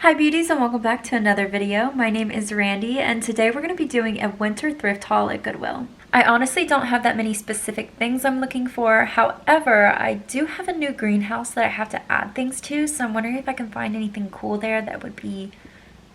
Hi beauties and welcome back to another video. My name is Randy and today we're going to be doing a winter thrift haul at Goodwill. I honestly don't have that many specific things I'm looking for. However, I do have a new greenhouse that I have to add things to, so I'm wondering if I can find anything cool there that would be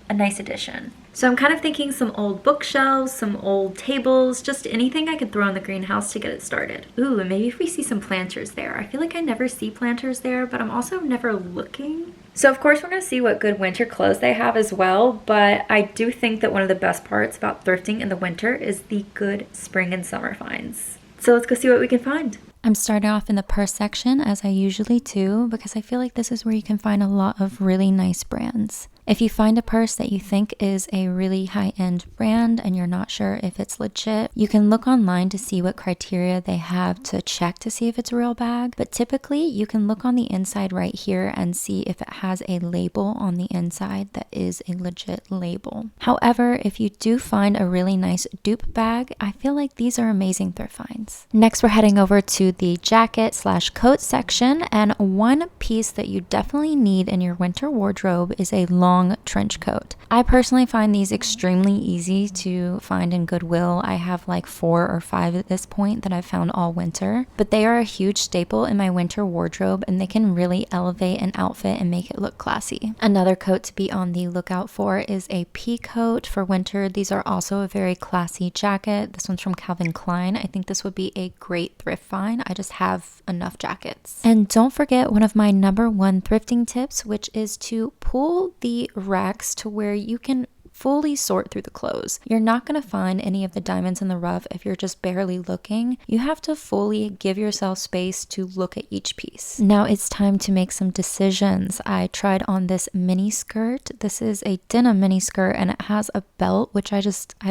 a nice addition. So I'm kind of thinking some old bookshelves, some old tables, just anything I could throw in the greenhouse to get it started. Ooh, and maybe if we see some planters there. I feel like I never see planters there, but I'm also never looking. So of course we're going to see what good winter clothes they have as well, but I do think that one of the best parts about thrifting in the winter is the good spring and summer finds. So let's go see what we can find. I'm starting off in the purse section as I usually do because I feel like this is where you can find a lot of really nice brands. If you find a purse that you think is a really high-end brand and you're not sure if it's legit, you can look online to see what criteria they have to check to see if it's a real bag. But typically, you can look on the inside right here and see if it has a label on the inside that is a legit label. However, if you do find a really nice dupe bag, I feel like these are amazing thrift finds. Next, we're heading over to the jacket/coat section, and one piece that you definitely need in your winter wardrobe is a long trench coat. I personally find these extremely easy to find in Goodwill. I have like 4 or 5 at this point that I've found all winter, but they are a huge staple in my winter wardrobe and they can really elevate an outfit and make it look classy. Another coat to be on the lookout for is a pea coat for winter. These are also a very classy jacket. This one's from Calvin Klein. I think this would be a great thrift find. I just have enough jackets. And don't forget one of my #1 thrifting tips, which is to pull the racks to where you can fully sort through the clothes. You're not going to find any of the diamonds in the rough if you're just barely looking. You have to fully give yourself space to look at each piece. Now it's time to make some decisions. I tried on this mini skirt. This is a denim mini skirt and it has a belt, which I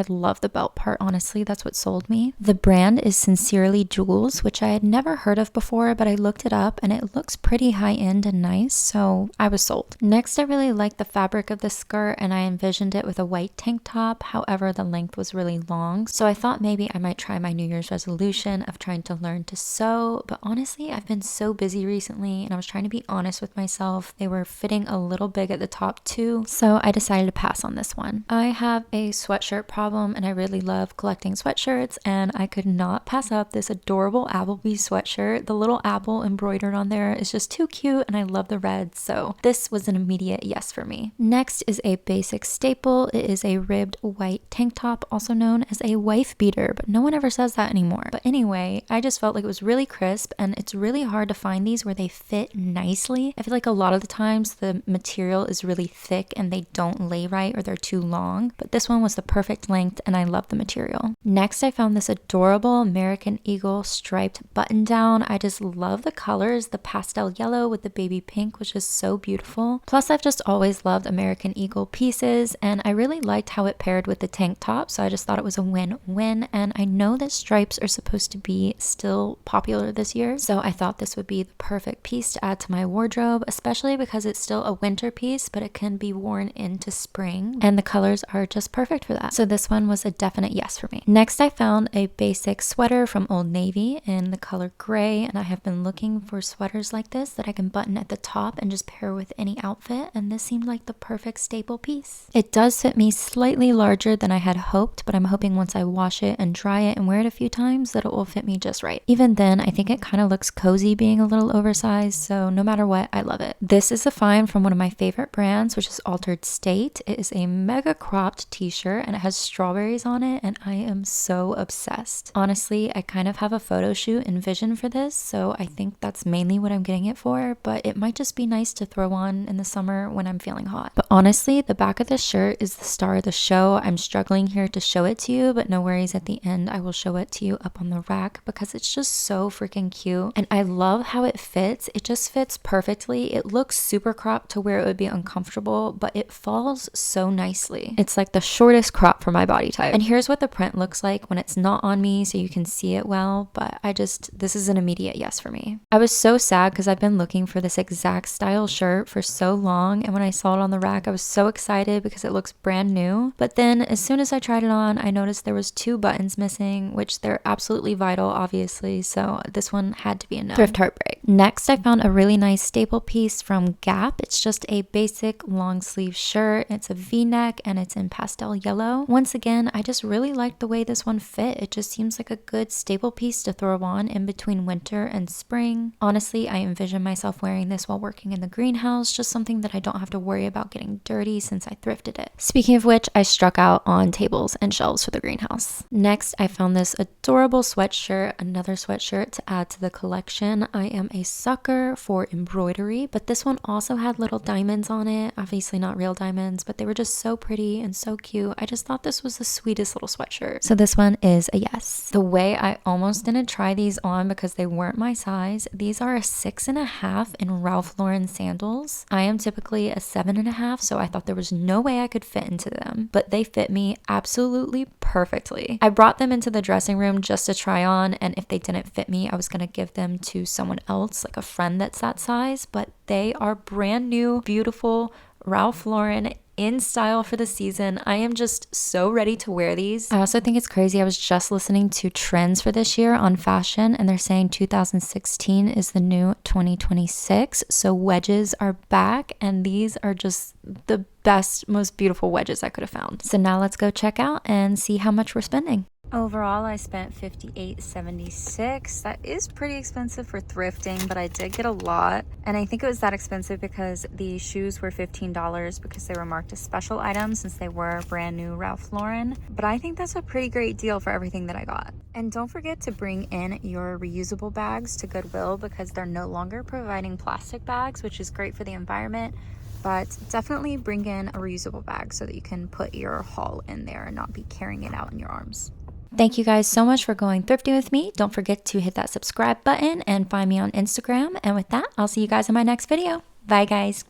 love the belt part, honestly. That's what sold me. The brand is Sincerely Jewels, which I had never heard of before, but I looked it up and it looks pretty high-end and nice, so I was sold. Next, I really liked the fabric of the skirt and I envisioned it with a white tank top. However, the length was really long, so I thought maybe I might try my New Year's resolution of trying to learn to sew, but honestly I've been so busy recently and I was trying to be honest with myself. They were fitting a little big at the top too, so I decided to pass on this one. I have a sweatshirt problem and I really love collecting sweatshirts, and I could not pass up this adorable Applebee's sweatshirt. The little apple embroidered on there is just too cute and I love the red, so this was an immediate yes for me. Next is a basic staple. It is a ribbed white tank top, also known as a wife beater, but no one ever says that anymore. But anyway, I just felt like it was really crisp and it's really hard to find these where they fit nicely. I feel like a lot of the times the material is really thick and they don't lay right or they're too long, but this one was the perfect length and I love the material. Next, I found this adorable American Eagle striped button down. I just love the colors. The pastel yellow with the baby pink was just so beautiful. Plus, I've just always loved American Eagle pieces and I really liked how it paired with the tank top, so I just thought it was a win-win, and I know that stripes are supposed to be still popular this year, so I thought this would be the perfect piece to add to my wardrobe, especially because it's still a winter piece, but it can be worn into spring, and the colors are just perfect for that. So this one was a definite yes for me. Next, I found a basic sweater from Old Navy in the color gray, and I have been looking for sweaters like this that I can button at the top and just pair with any outfit, and this seemed like the perfect staple piece. It does fit me slightly larger than I had hoped, but I'm hoping once I wash it and dry it and wear it a few times that it will fit me just right. Even then, I think it kind of looks cozy being a little oversized, so no matter what, I love it. This is a find from one of my favorite brands, which is Altered State. It is a mega cropped t-shirt and it has strawberries on it, and I am so obsessed. Honestly, I kind of have a photo shoot envisioned for this, so I think that's mainly what I'm getting it for, but it might just be nice to throw on in the summer when I'm feeling hot. But honestly, the back of this shirt is the star of the show. I'm struggling here to show it to you, but no worries, at the end I will show it to you up on the rack because it's just so freaking cute and I love how it fits. It just fits perfectly. It looks super cropped to where it would be uncomfortable, but it falls so nicely. It's like the shortest crop for my body type. And here's what the print looks like when it's not on me so you can see it well, but this is an immediate yes for me. I was so sad because I've been looking for this exact style shirt for so long, and when I saw it on the rack I was so excited because it looks brand new. But then as soon as I tried it on, I noticed there was 2 buttons missing, which they're absolutely vital, obviously. So this one had to be a no. Thrift heartbreak. Next, I found a really nice staple piece from Gap. It's just a basic long sleeve shirt. It's a V-neck and it's in pastel yellow. Once again, I just really liked the way this one fit. It just seems like a good staple piece to throw on in between winter and spring. Honestly, I envision myself wearing this while working in the greenhouse, just something that I don't have to worry about getting dirty since I thrifted it. Speaking of which, I struck out on tables and shelves for the greenhouse. Next, I found this adorable sweatshirt, another sweatshirt to add to the collection. I am a sucker for embroidery, but this one also had little diamonds on it. Obviously not real diamonds, but they were just so pretty and so cute. I just thought this was the sweetest little sweatshirt. So this one is a yes. The way I almost didn't try these on because they weren't my size, these are a 6.5 in Ralph Lauren sandals. I am typically a 7.5, so I thought there was no way I could fit into them, but they fit me absolutely perfectly. I brought them into the dressing room just to try on, and if they didn't fit me, I was gonna give them to someone else, like a friend that's that size, but they are brand new, beautiful Ralph Lauren in style for the season. I am just so ready to wear these. I also think it's crazy. I was just listening to trends for this year on fashion, and they're saying 2016 is the new 2026. So wedges are back, and these are just the best, most beautiful wedges I could have found. So now let's go check out and see how much we're spending. Overall, I spent $58.76. That is pretty expensive for thrifting, but I did get a lot. And I think it was that expensive because the shoes were $15 because they were marked as special items since they were brand new Ralph Lauren. But I think that's a pretty great deal for everything that I got. And don't forget to bring in your reusable bags to Goodwill because they're no longer providing plastic bags, which is great for the environment. But definitely bring in a reusable bag so that you can put your haul in there and not be carrying it out in your arms. Thank you guys so much for going thrifting with me. Don't forget to hit that subscribe button and find me on Instagram. And with that, I'll see you guys in my next video. Bye guys.